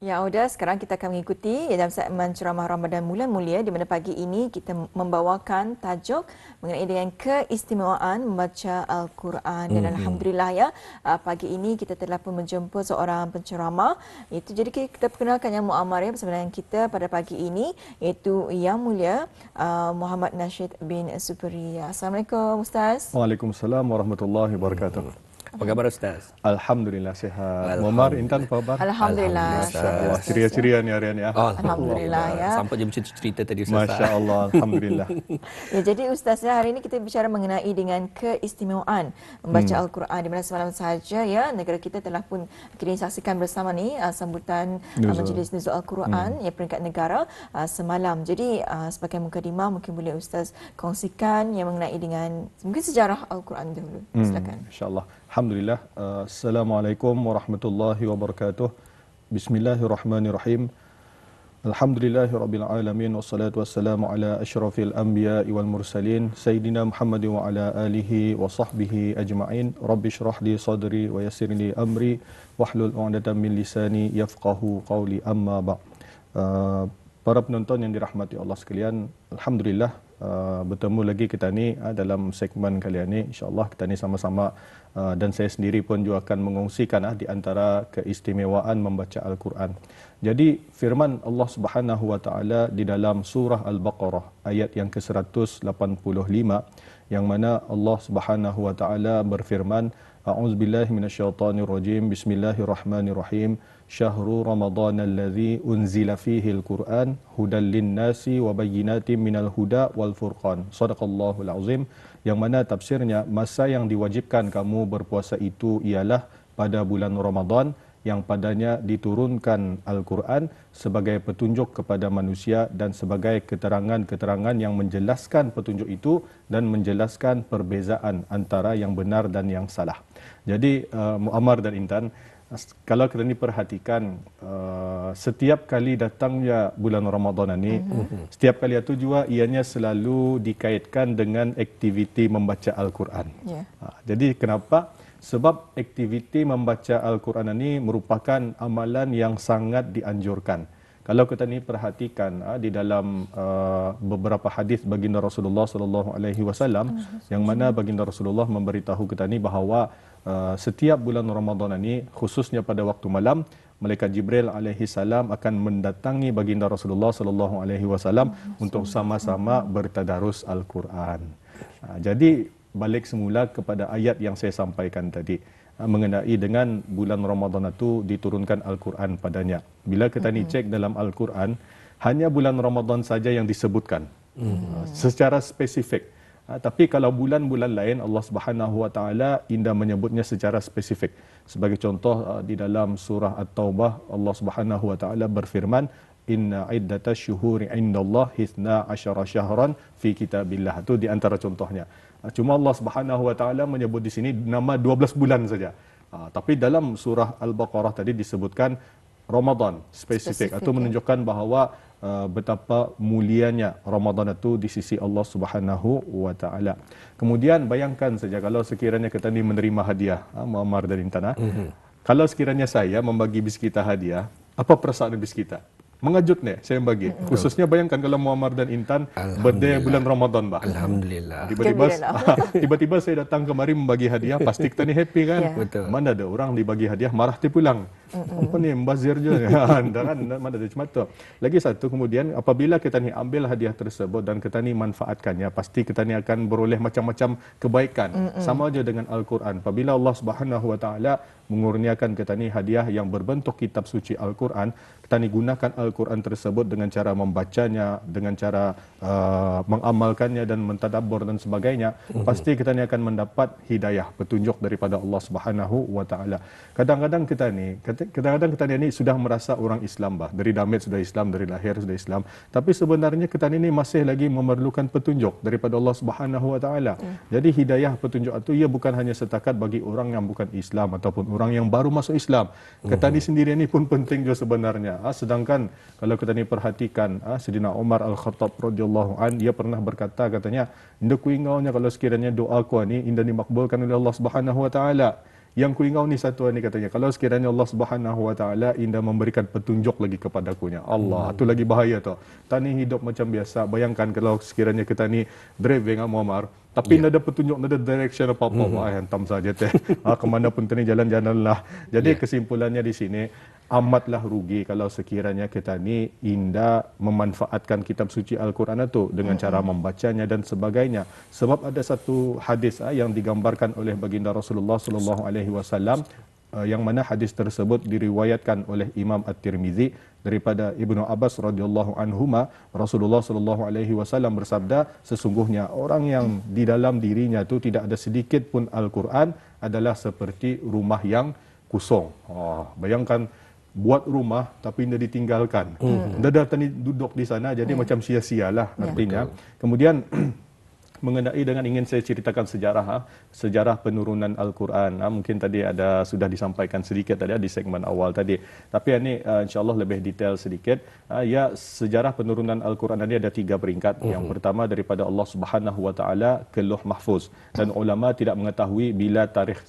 Ya, Auda, sekarang kita akan mengikuti dalam segmen ceramah Ramadan Bulan Mulia di mana pagi ini kita membawakan tajuk mengenai dengan keistimewaan membaca Al-Quran. Dan alhamdulillah ya, pagi ini kita telah pun menjemput seorang penceramah. Jadi kita perkenalkan Yang Muammar ya bersama dengan kita pada pagi ini, iaitu Yang Mulia Muhammad Nasheed bin Supri. Assalamualaikum Ustaz. Waalaikumsalam warahmatullahi wabarakatuh. Apa khabar Ustaz? Alhamdulillah sihat. Muammar, Intan apa khabar? Alhamdulillah. Wah, ceria-ceria ni hari ni ya. Alhamdulillah ya. Sampai je macam cerita tadi Ustaz. Masya Allah, alhamdulillah. Ya, jadi Ustaz, hari ini kita bicara mengenai dengan keistimewaan membaca Al-Quran, di mana semalam sahaja ya negara kita telah pun kita saksikan bersama ni sambutan Majlis Nuzul Al-Quran ya peringkat negara semalam. Jadi sebagai mukadimah mungkin boleh Ustaz kongsikan yang mengenai dengan mungkin sejarah Al-Quran dahulu. Silakan. InsyaAllah. Alhamdulillah. Assalamualaikum warahmatullahi wabarakatuh. Bismillahirrahmanirrahim. Alhamdulillahirabbil alamin wassalatu wassalamu ala asyrafil anbiya'i wal mursalin sayyidina Muhammadin wa ala alihi wa sahbihi ajma'in. Rabbi shrah li sadri wa yassir li amri wahlul 'uqdatam min lisani yafqahu qawli, amma ba'd. Para penonton yang dirahmati Allah sekalian, alhamdulillah bertemu lagi kita ni dalam segmen kali ini. InsyaAllah kita ni sama-sama dan saya sendiri pun juga akan mengongsikan di antara keistimewaan membaca Al-Quran. Jadi firman Allah Subhanahu wa taala di dalam surah Al-Baqarah ayat yang ke-185 yang mana Allah Subhanahu wa taala berfirman, A'udzubillahi minasyaitonirrajim. Bismillahirrahmanirrahim. Syahrul Ramadan alladzi unzila fihi al-Quran hudan lin-nasi wa bayyinatin minal huda wal furqan. Shadaqallahul azim. Yang mana tafsirnya, masa yang diwajibkan kamu berpuasa itu ialah pada bulan Ramadan yang padanya diturunkan Al-Quran sebagai petunjuk kepada manusia dan sebagai keterangan-keterangan yang menjelaskan petunjuk itu dan menjelaskan perbezaan antara yang benar dan yang salah. Jadi Muammar dan Intan, kalau kita ni perhatikan setiap kali datangnya bulan Ramadan ini, setiap kali itu juga ianya selalu dikaitkan dengan aktiviti membaca Al-Quran. Jadi kenapa? Sebab aktiviti membaca Al-Quran ini merupakan amalan yang sangat dianjurkan. Kalau kita ni perhatikan di dalam beberapa hadis baginda Rasulullah sallallahu alaihi wasallam yang mana baginda Rasulullah memberitahu kita ni bahawa setiap bulan Ramadan ini khususnya pada waktu malam, malaikat Jibril alaihi salam akan mendatangi baginda Rasulullah sallallahu alaihi wasallam untuk sama-sama bertadarus Al-Quran. Jadi balik semula kepada ayat yang saya sampaikan tadi mengenai dengan bulan Ramadan itu diturunkan Al-Quran padanya. Bila kita ni cek dalam Al-Quran, hanya bulan Ramadan saja yang disebutkan secara spesifik. Tapi kalau bulan-bulan lain Allah Subhanahu wa taala indah menyebutnya secara spesifik. Sebagai contoh di dalam surah At-Taubah Allah Subhanahu wa taala berfirman, Inna iddatash syuhuri indallah 12 syahran fi kitabillah. Itu di antara contohnya. Cuma Allah Subhanahu wa taala menyebut di sini nama 12 bulan saja. Tapi dalam surah Al-Baqarah tadi disebutkan Ramadan spesifik. Itu menunjukkan bahawa betapa mulianya Ramadan itu di sisi Allah Subhanahu wa taala. Kemudian bayangkan saja kalau sekiranya kita ni menerima hadiah, Muammar dan Intan. Kalau sekiranya saya membagi bis kita hadiah, apa perasaan bis kita? Mengejut nih saya bagi. Khususnya bayangkan kalau Muammar dan Intan birthday bulan Ramadan, bah. Alhamdulillah. Tiba-tiba saya datang kemari membagi hadiah, pasti kita ni happy kan? Betul. Mana ada orang dibagi hadiah marah dia pulang. Apa ni membazir je. Anda kan mana ada macam tu. Lagi satu kemudian apabila kita ni ambil hadiah tersebut dan kita ni manfaatkannya, pasti kita ni akan beroleh macam-macam kebaikan. Sama aja dengan Al-Quran. Apabila Allah Subhanahu wa taala mengurniakan kita ni hadiah yang berbentuk kitab suci Al-Quran, kita ni gunakan Al-Quran tersebut dengan cara membacanya, dengan cara mengamalkannya dan mentadabbur dan sebagainya, pasti kita ni akan mendapat hidayah, petunjuk daripada Allah Subhanahu wa taala. Kadang-kadang kita ni sudah merasa orang Islam, bah. Dari damai sudah Islam, dari lahir sudah Islam, tapi sebenarnya kita ni masih lagi memerlukan petunjuk daripada Allah Subhanahu wa taala. Jadi hidayah petunjuk itu ia bukan hanya setakat bagi orang yang bukan Islam ataupun orang yang baru masuk Islam. Kita ni sendiri ni pun penting juga sebenarnya. Sedangkan kalau kita ni perhatikan Sayyidina Umar Al-Khattab radhiyallahu an, dia pernah berkata, katanya, inda ku ingaunya kalau sekiranya doa ku ni inda dimakbulkan oleh Allah Subhanahu wa taala, yang ku ingau ni satu ni katanya, kalau sekiranya Allah Subhanahu Wa Taala indah memberikan petunjuk lagi kepadakunya, Allah tu lagi bahaya tau. Tani hidup macam biasa. Bayangkan kalau sekiranya kita ni driving Muammar, tapi tidak ada petunjuk, tidak ada direction apa-apa, hantam saja teh. Kemana pun tani jalan-jalan lah. Jadi kesimpulannya di sini, amatlah rugi kalau sekiranya kita ni indah memanfaatkan kitab suci Al-Quran itu dengan cara membacanya dan sebagainya. Sebab ada satu hadis yang digambarkan oleh baginda Rasulullah sallallahu alaihi wasallam, yang mana hadis tersebut diriwayatkan oleh Imam At-Tirmizi daripada Ibnu Abbas radhiyallahu anhuma. Rasulullah sallallahu alaihi wasallam bersabda, sesungguhnya orang yang di dalam dirinya tu tidak ada sedikit pun Al-Quran adalah seperti rumah yang kosong. Bayangkan buat rumah tapi tidak ditinggalkan. Dah tadi duduk di sana, jadi macam sia-sialah artinya. Kemudian mengenai dengan ingin saya ceritakan sejarah penurunan Al-Quran. Mungkin tadi ada sudah disampaikan sedikit tadi di segmen awal tadi. Tapi ini insya-Allah lebih detail sedikit. Ya, sejarah penurunan Al-Quran ini ada 3 peringkat. Yang pertama daripada Allah Subhanahu Wa Taala ke Lauh Mahfuz, dan ulama tidak mengetahui bila tarikh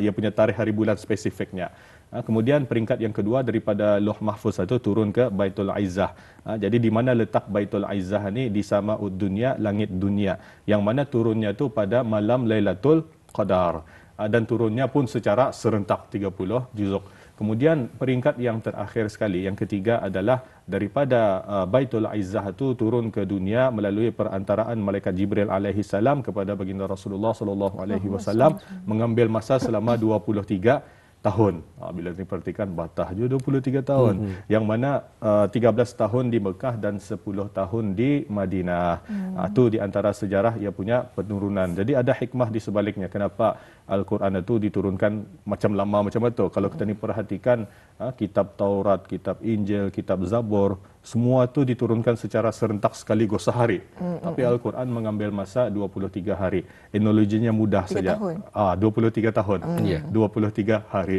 ia punya tarikh hari bulan spesifiknya. Kemudian peringkat yang kedua daripada Lauh Mahfuz itu turun ke Baitul Izzah. Jadi di mana letak Baitul Izzah ni? Di Sama'ud Dunya, langit dunia. Yang mana turunnya tu pada malam Lailatul Qadar. Dan turunnya pun secara serentak 30 juzuk. Kemudian peringkat yang terakhir sekali, yang ketiga adalah daripada Baitul Izzah itu turun ke dunia melalui perantaraan malaikat Jibril alaihi salam kepada baginda Rasulullah sallallahu alaihi wasallam, mengambil masa selama 23 tahun. Bila diperhatikan batah je 23 tahun. Yang mana 13 tahun di Mekah dan 10 tahun di Madinah. Itu di antara sejarah ia punya penurunan. Jadi ada hikmah di sebaliknya. Kenapa Al-Quran itu diturunkan macam lama macam itu? Kalau kita ni perhatikan kitab Taurat, kitab Injil, kitab Zabur, semua itu diturunkan secara serentak sekaligus sehari. Tapi Al-Quran mengambil masa 23 hari. Etnologinya mudah 3 saja. tahun. 23 tahun. 23 hari.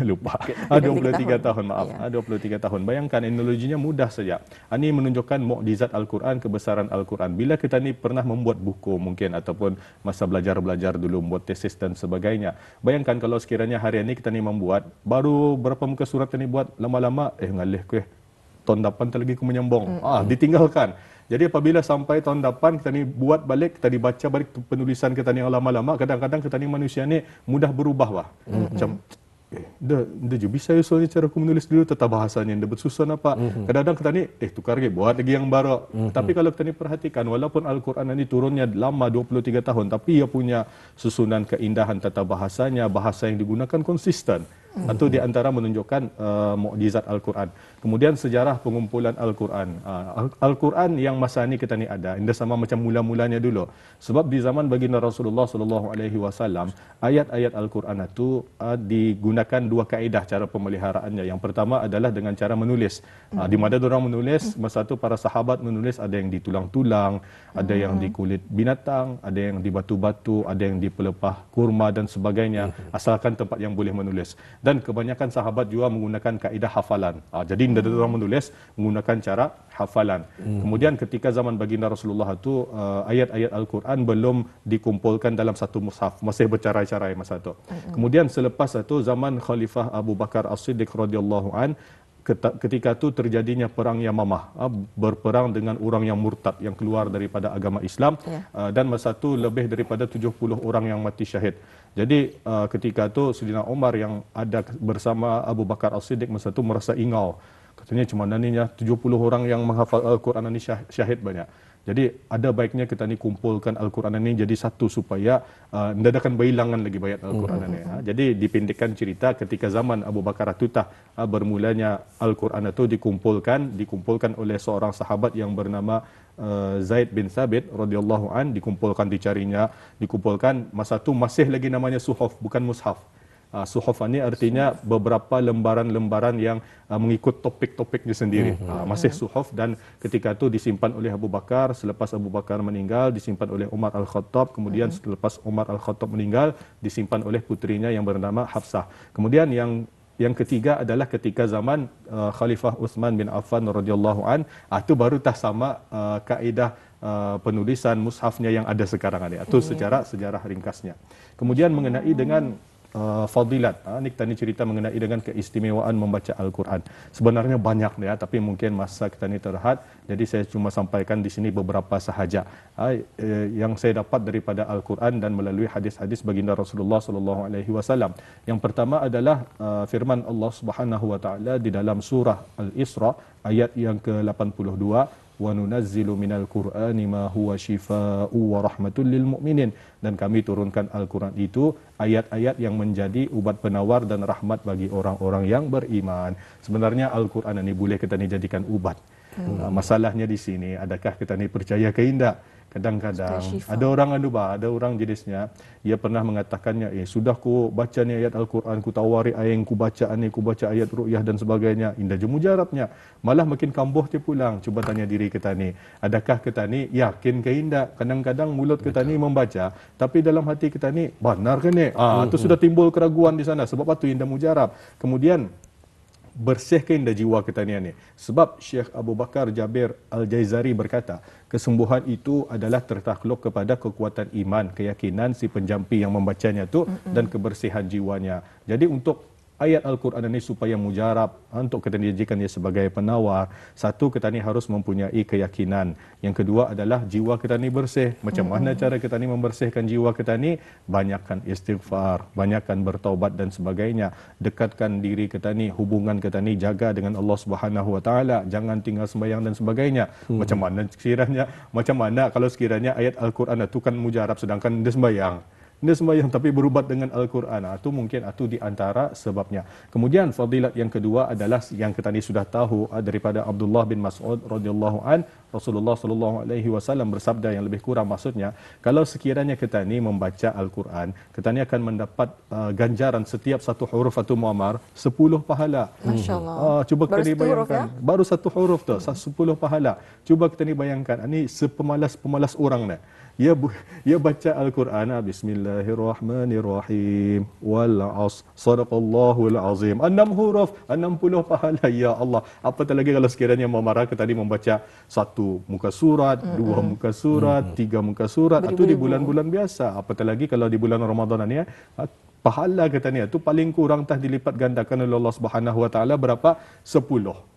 Lupa. 23 tahun, maaf. 23 tahun. Bayangkan etnologinya mudah saja. Ini menunjukkan mukjizat Al-Quran, kebesaran Al-Quran. Bila kita ni pernah membuat buku mungkin, ataupun masa belajar dulu, membuat tesis dan sebagainya. Bayangkan kalau sekiranya hari ini kita ni membuat, baru berapa muka surat ni buat, lama-lama, ngalih ke tahun depan lagi aku menyambung. Ditinggalkan. Jadi apabila sampai tahun depan kita ni buat balik, kita dibaca balik penulisan kita ni yang lama-lama, kadang-kadang kita ni manusia ni mudah berubah wah. Macam dah je bisa usulnya cara aku menulis dulu, tata bahasanya dah bersusun apa. Kadang-kadang kita ni tukar lagi, buat lagi yang baru. Tapi kalau kita ni perhatikan, walaupun Al-Quran ini turunnya lama 23 tahun, tapi ia punya susunan keindahan tata bahasanya, bahasa yang digunakan konsisten. Itu di antara menunjukkan mukjizat Al-Quran. Kemudian sejarah pengumpulan Al-Quran. Al-Quran yang masa ni kita ni ada, indah sama macam mula-mulanya dulu. Sebab di zaman baginda Rasulullah sallallahu alaihi wasallam, ayat-ayat Al-Quran itu digunakan 2 kaedah cara pemeliharaannya. Yang pertama adalah dengan cara menulis. Di mana orang menulis, masa tu para sahabat menulis, ada yang di tulang-tulang, ada yang di kulit binatang, ada yang di batu-batu, ada yang di pelepah kurma dan sebagainya, asalkan tempat yang boleh menulis. Dan kebanyakan sahabat juga menggunakan kaedah hafalan. Jadi tidak ada orang menulis menggunakan cara hafalan. Kemudian ketika zaman baginda Rasulullah itu, ayat-ayat Al-Quran belum dikumpulkan dalam satu mushaf, masih bercarai-carai masa itu. Kemudian selepas itu zaman Khalifah Abu Bakar As-Siddiq radhiyallahu an, ketika itu terjadinya perang Yamamah, berperang dengan orang yang murtad, yang keluar daripada agama Islam, dan masa itu lebih daripada 70 orang yang mati syahid. Jadi ketika itu Sayyidina Umar yang ada bersama Abu Bakar As-Siddiq masa itu merasa ingau. Katanya cuma naninya 70 orang yang menghafal Al-Quran ini syahid banyak. Jadi ada baiknya kita ni kumpulkan Al-Quran ini jadi satu supaya tidak akan berhilangan lagi bayat Al-Quran ini. Jadi dipendekkan cerita, ketika zaman Abu Bakar Atutah bermulanya Al-Quran itu dikumpulkan oleh seorang sahabat yang bernama Zaid bin Thabit radhiyallahu an, dikumpulkan masa tu masih lagi namanya suhuf, bukan mushaf. Suhuf ini artinya beberapa lembaran-lembaran yang mengikut topik-topiknya sendiri. Masih suhuf, dan ketika itu disimpan oleh Abu Bakar. Selepas Abu Bakar meninggal, disimpan oleh Umar Al-Khattab. Kemudian selepas Umar Al-Khattab meninggal, disimpan oleh putrinya yang bernama Hafsah. Kemudian yang ketiga adalah ketika zaman Khalifah Uthman bin Affan radhiyallahu an, itu baru sama kaedah penulisan mushafnya yang ada sekarang ini. Itu secara sejarah ringkasnya. Kemudian mengenai dengan fadilat. Ni kita ni cerita mengenai dengan keistimewaan membaca Al-Quran. Sebenarnya banyak ya, tapi mungkin masa kita ni terhad, jadi saya cuma sampaikan di sini beberapa sahaja yang saya dapat daripada Al-Quran dan melalui hadis-hadis baginda Rasulullah sallallahu alaihi wasallam. Yang pertama adalah firman Allah Subhanahu wa taala di dalam surah Al-Isra ayat yang ke-82, wa nunazzilu minal qur'ani ma huwa shifaa'u wa rahmatul lil mu'minin, dan kami turunkan Al-Quran itu ayat-ayat yang menjadi ubat penawar dan rahmat bagi orang-orang yang beriman. Sebenarnya Al-Quran ini boleh kita ni jadikan ubat. Masalahnya di sini, adakah kita ni percaya ke indak? Kadang-kadang ada orang ada orang jenisnya, ia pernah mengatakannya, sudah ku baca ni ayat Al-Quran, ku tawari ayat, ku baca ni, ku baca ayat ru'yah dan sebagainya, indah je mujarabnya, malah makin kambuh je pulang. Cuba tanya diri kita ni, adakah kita ni yakin ke indak? Kadang-kadang mulut kita ni membaca, tapi dalam hati kita ni benar ke ni? Itu sudah timbul keraguan di sana, sebab itu indah mujarab. Kemudian bersihkan dah jiwa kita ni. Sebab Syekh Abu Bakar Jabir Al-Jaizari berkata, kesembuhan itu adalah tertakluk kepada kekuatan iman, keyakinan si penjampi yang membacanya tu dan kebersihan jiwanya. Jadi untuk ayat Al-Quran ini supaya mujarab, untuk kita dijadikan dia sebagai penawar, satu, kita ni harus mempunyai keyakinan. Yang kedua adalah jiwa kita ni bersih. Macam mana cara kita ni membersihkan jiwa kita ni? Banyakkan istighfar, banyakkan bertaubat dan sebagainya. Dekatkan diri kita ni, hubungan kita ni jaga dengan Allah Subhanahu Wa Taala. Jangan tinggal sembahyang dan sebagainya. Macam mana kalau sekiranya ayat Al-Quran itu kan mujarab sedangkan dia sembahyang. Dia sembahyang tapi berubat dengan Al-Quran. Itu mungkin itu di antara sebabnya. Kemudian fadilat yang kedua adalah yang kita ni sudah tahu daripada Abdullah bin Mas'ud radhiyallahu an, Rasulullah sallallahu alaihi wasallam bersabda, yang lebih kurang maksudnya, kalau sekiranya kita ni membaca Al-Quran, kita ni akan mendapat ganjaran setiap satu huruf atau muammar 10 pahala. Masya-Allah. Cuba kita ni bayangkan, baru satu huruf tu 10 pahala. Cuba kita ni bayangkan, ini sepemalas-pemalas orang ni. Ia baca Al-Quran, bismillahirrahmanirrahim, wal asr, sadaqallahul azim, 6 huruf, 60 pahala. Ya Allah, apatah lagi kalau sekiranya Muammarah tadi membaca 1 muka surat, 2 muka surat, 3 muka surat, itu di bulan-bulan biasa. Apatah lagi kalau di bulan Ramadan ni, pahala kita ni itu paling kurang dilipat gandakan oleh Allah Subhanahu Wa Taala berapa? 10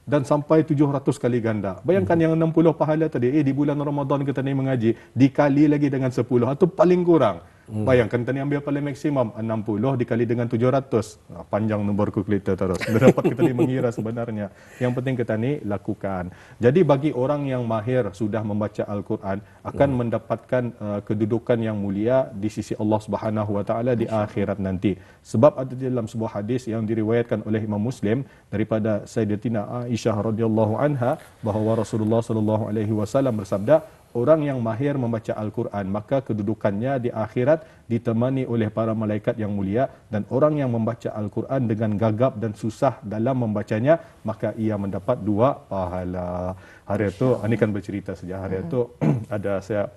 dan sampai 700 kali ganda. Bayangkan yang 60 pahala tadi, di bulan Ramadan kita ni mengaji, dikali lagi dengan 10, itu paling kurang. Bayangkan kita ni ambil paling maksimum 60 dikali dengan 700. Panjang nombor kalkulator terus. Dapat kita ni mengira sebenarnya. Yang penting kita ni lakukan. Jadi bagi orang yang mahir sudah membaca Al-Quran akan mendapatkan kedudukan yang mulia di sisi Allah Subhanahu Wa Taala di akhirat nanti. Sebab ada dalam sebuah hadis yang diriwayatkan oleh Imam Muslim daripada Sayyidatina Aisyah radhiyallahu anha, bahawa Rasulullah sallallahu alaihi wasallam bersabda, orang yang mahir membaca Al-Quran maka kedudukannya di akhirat ditemani oleh para malaikat yang mulia, dan orang yang membaca Al-Quran dengan gagap dan susah dalam membacanya maka ia mendapat 2 pahala. Hari itu, ini kan bercerita saja, hari itu ada saya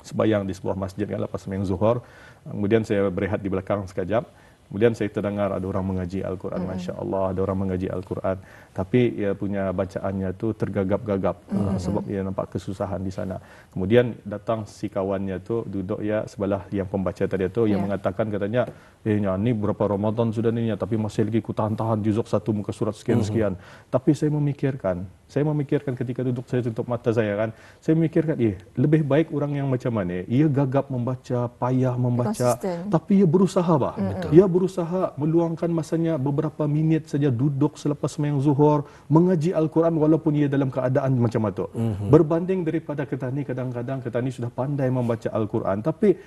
sembahyang di sebuah masjid kan, lepas sembahyang Zuhur, kemudian saya berehat di belakang sekejap. Kemudian saya terdengar ada orang mengaji Al-Quran, Masya Allah, ada orang mengaji Al-Quran. Tapi ia punya bacaannya tu tergagap-gagap sebab ia nampak kesusahan di sana. Kemudian datang si kawannya tu duduk ya sebelah yang pembaca tadi tu, yang mengatakan katanya, ni berapa Ramadan sudah ni, tapi masih lagi ku tahan-tahan juzuk 1 muka surat sekian-sekian. Tapi saya memikirkan ketika duduk saya tutup mata saya kan, saya memikirkan, lebih baik orang yang macam mana, ia gagap membaca, payah membaca, tapi ia berusaha ia berusaha meluangkan masanya beberapa minit saja duduk selepas sembahyang Zuhur mengaji Al-Quran walaupun ia dalam keadaan macam itu. Berbanding daripada kita ni, kadang-kadang kita ni sudah pandai membaca Al-Quran tapi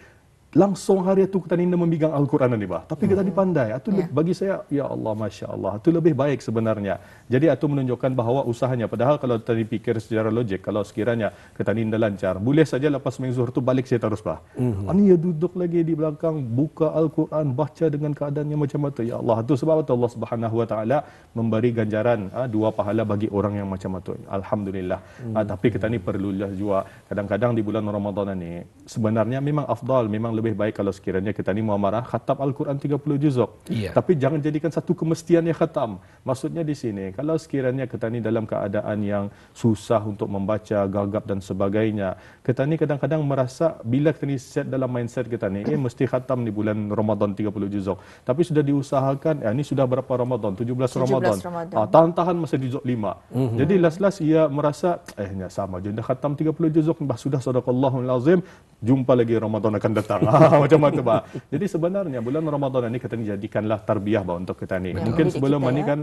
langsung hari itu kita ni memegang Al-Quran ni tapi kita ni pandai. Itu bagi saya, ya Allah, Masya Allah, itu lebih baik sebenarnya. Jadi itu menunjukkan bahawa usahanya, padahal kalau kita dipikir secara logik, kalau sekiranya kita ni lancar, boleh saja lepas sembahyang Zuhur tu balik saya terus ini ya duduk lagi di belakang buka Al-Quran, baca dengan keadaannya macam itu. Ya Allah, itu sebab itu Allah Subhanahu Wa Taala memberi ganjaran 2 pahala bagi orang yang macam itu. Alhamdulillah. Tapi kita ni perlulah juga kadang-kadang di bulan Ramadan ni sebenarnya memang afdal, memang lebih baik kalau sekiranya kita ni muamarah khatam Al-Quran 30 juzuk. Ya. Tapi jangan jadikan satu kemestian yang khatam. Maksudnya di sini, kalau sekiranya kita ni dalam keadaan yang susah untuk membaca, gagap dan sebagainya, kita ni kadang-kadang merasa bila kita ni set dalam mindset kita ni, mesti khatam di bulan Ramadan 30 juzuk. Tapi sudah diusahakan, ini sudah berapa Ramadan? 17 Ramadan. Tahan-tahan masa juzuk 5. Jadi last-last ia merasa, sama je, dah khatam 30 juzuk, sudah sadaqallahul azim, jumpa lagi Ramadan akan datang. Macam tu bah. Jadi sebenarnya bulan Ramadan ini kita ni jadikanlah tarbiyah bah untuk kita ni. Mungkin sebelum ini kan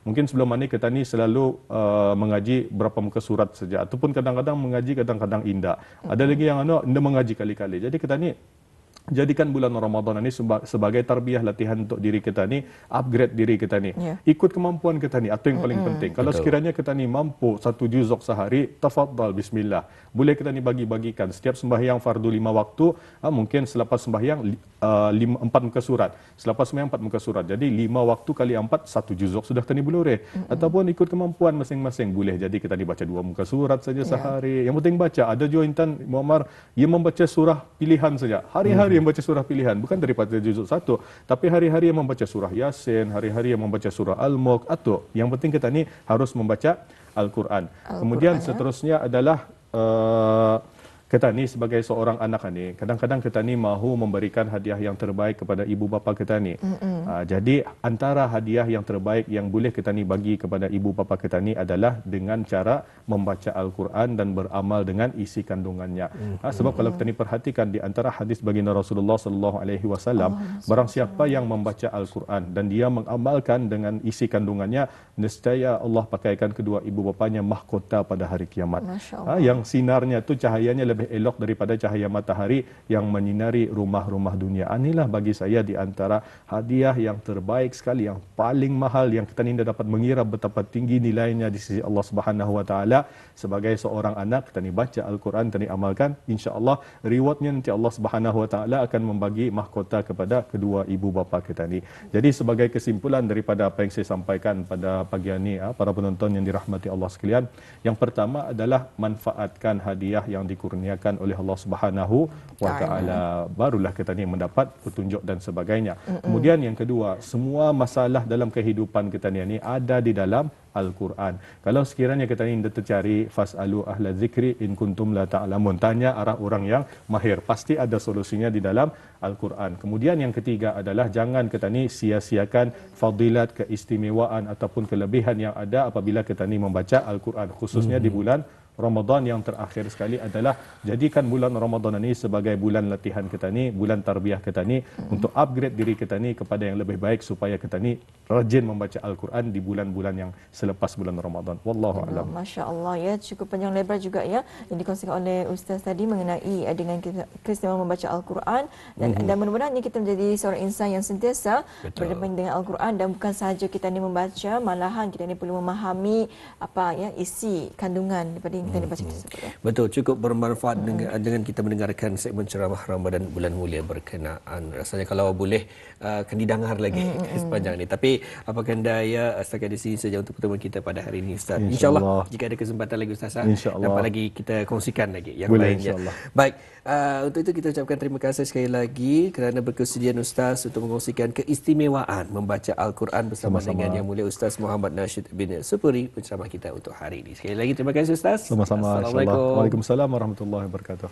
mungkin sebelum ini kita ni selalu mengaji berapa muka surat saja ataupun kadang-kadang mengaji kadang-kadang indah. Ada lagi yang indah mengaji kali-kali. Jadi kita ni jadikan bulan Ramadan ini sebagai tarbiyah latihan untuk diri kita ni, upgrade diri kita ni. Ikut kemampuan kita ni, atau yang paling penting. Kalau sekiranya kita ni mampu 1 juzuk sehari, tafadhal, bismillah. Boleh kita ni bagi-bagikan. Setiap sembahyang fardu 5 waktu, mungkin selepas sembahyang 4 muka surat. Selepas sembahyang 4 muka surat. Jadi 5 waktu kali 4, 1 juzuk sudah kita ni boleh. Ataupun ikut kemampuan masing-masing. Boleh jadi kita ni baca 2 muka surat saja sehari. Yang penting baca. Ada juga intan Muammar, ia membaca surah pilihan saja. Hari-hari yang baca surah pilihan, bukan daripada juzuk 1, tapi hari-hari yang membaca surah Yasin, hari-hari yang membaca surah Al-Mulk, atau yang penting kita ni harus membaca Al-Quran. Kemudian seterusnya adalah kita ni sebagai seorang anak ni, kadang-kadang kita ni mahu memberikan hadiah yang terbaik kepada ibu bapa kita ni. Jadi antara hadiah yang terbaik yang boleh kita ni bagi kepada ibu bapa kita ni adalah dengan cara membaca Al-Quran dan beramal dengan isi kandungannya. Sebab kalau kita ni perhatikan di antara hadis baginda Rasulullah sallallahu alaihi wasallam, barang siapa yang membaca Al-Quran dan dia mengamalkan dengan isi kandungannya, nescaya Allah pakaikan kedua ibu bapanya mahkota pada hari kiamat. Yang sinarnya tu cahayanya lebih elok daripada cahaya matahari yang menyinari rumah-rumah dunia. Inilah bagi saya di antara hadiah yang terbaik sekali, yang paling mahal yang kita ni dapat mengira betapa tinggi nilainya di sisi Allah Subhanahu wa taala. Sebagai seorang anak, kita ni baca Al-Quran, kita ni amalkan, insya-Allah rewardnya nanti Allah Subhanahu wa taala akan membagi mahkota kepada kedua ibu bapa kita ni. Jadi sebagai kesimpulan daripada apa yang saya sampaikan pada pagi ini, para penonton yang dirahmati Allah sekalian, yang pertama adalah manfaatkan hadiah yang dikurniakan oleh Allah Subhanahu wa taala, barulah kita ni mendapat petunjuk dan sebagainya. Kemudian yang kedua, semua masalah dalam kehidupan kita ni ada di dalam Al-Quran. Kalau sekiranya kita ni tercari fasalu ahla zikri in kuntum la ta'lamun, tanya arah orang yang mahir, pasti ada solusinya di dalam Al-Quran. Kemudian yang ketiga adalah jangan kita ni sia-siakan fadilat, keistimewaan ataupun kelebihan yang ada apabila kita ni membaca Al-Quran, khususnya di bulan Ramadan yang terakhir sekali adalah jadikan bulan Ramadan ini sebagai bulan latihan kita ni, bulan tarbiyah kita ni, untuk upgrade diri kita ni kepada yang lebih baik supaya kita ni rajin membaca Al-Quran di bulan-bulan yang selepas bulan Ramadan. Wallahu a'lam. Masya-Allah ya, cukup panjang lebar juga ya yang dikongsikan oleh Ustaz tadi mengenai dengan keistimewaan membaca Al-Quran, dan mudah-mudahan kita menjadi seorang insan yang sentiasa berdampingan dengan Al-Quran, dan bukan sahaja kita ni membaca, malahan kita ni perlu memahami apa ya isi kandungan daripada yang kita ni baca tersebut ya. Betul, cukup bermanfaat dengan kita mendengarkan segmen ceramah Ramadan bulan mulia berkenaan. Rasanya kalau boleh akan didengar lagi sepanjang ini. Tapi apakah daya setakat di sini saja untuk pertemuan kita pada hari ini, Ustaz. InsyaAllah jika ada kesempatan lagi Ustaz, dapat lagi kita kongsikan lagi yang lainnya. Baik, untuk itu kita ucapkan terima kasih sekali lagi kerana berkesudian Ustaz untuk mengkongsikan keistimewaan membaca Al-Quran bersama dengan Yang Mulia Ustaz Muhammad Nasheed bin Supuri, penceramah kita untuk hari ini. Sekali lagi terima kasih Ustaz. Sama-sama. Waalaikumsalam warahmatullahi wabarakatuh.